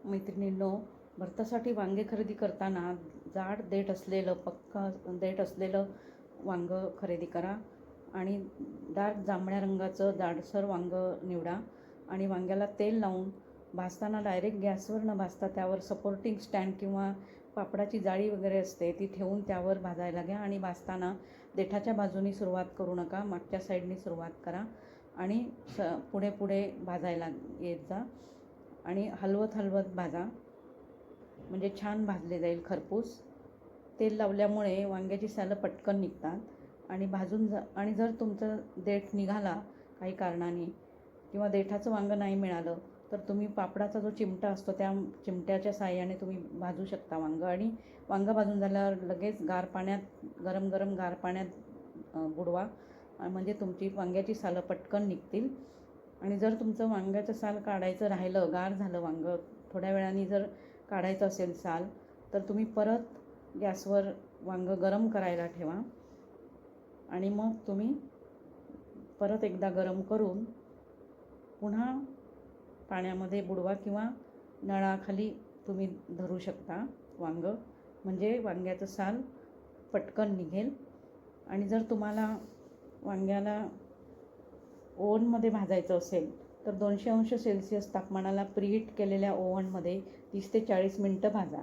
मैत्रिणींनो, भरतासाठी वांगे खरेदी करताना जाड देठ असलेलं देठ असलेलं वांगं खरेदी करा आणि डार्क जांभळ्या रंगाचं जाडसर वांगं निवडा आणि वांग्याला तेल लावून भाजताना डायरेक्ट गॅसवर न भाजता त्यावर सपोर्टिंग स्टँड किंवा पापडाची जाळी वगैरे असते ती ठेवून त्यावर भाजायला घ्या आणि भाजताना देठाच्या बाजूनी सुरुवात करू नका, मागच्या साईडनी सुरुवात करा आणि पुढे पुढे भाजायला येत जा आणि हलवत हलवत भाजा, म्हणजे छान भाजले जाईल खरपूस. तेल लावल्यामुळे वांग्याची सालं पटकन निघतात आणि आणि जर तुमचं देठ निघाला काही कारणाने किंवा देठाचं वांगं नाही मिळालं तर तुम्ही पापडाचा जो चिमटा असतो त्या चिमट्याच्या साहाय्याने तुम्ही भाजू शकता वांगं. आणि वांगं भाजून झाल्यावर लगेच गरम गरम गार पाण्यात बुडवा, म्हणजे तुमची वांग्याची सालं पटकन निघतील. आणि जर तुमचं वांग्याचं साल काढायचं राहिलं, गार झालं वांगं, थोड्या वेळाने जर काढायचं असेल साल, तर तुम्ही परत गॅसवर वांगं गरम करायला ठेवा आणि मग तुम्ही परत एकदा गरम करून पुन्हा पाण्यामध्ये बुडवा किंवा नळाखाली तुम्ही धरू शकता वांगं, म्हणजे वांग्याचं साल पटकन निघेल. आणि जर तुम्हाला वांग्याला ओव्हनमध्ये भाजायचं असेल तर 200 अंश सेल्सिअस तापमानाला प्रीहीट केलेल्या ओव्हनमध्ये 30 ते 40 मिनटं भाजा.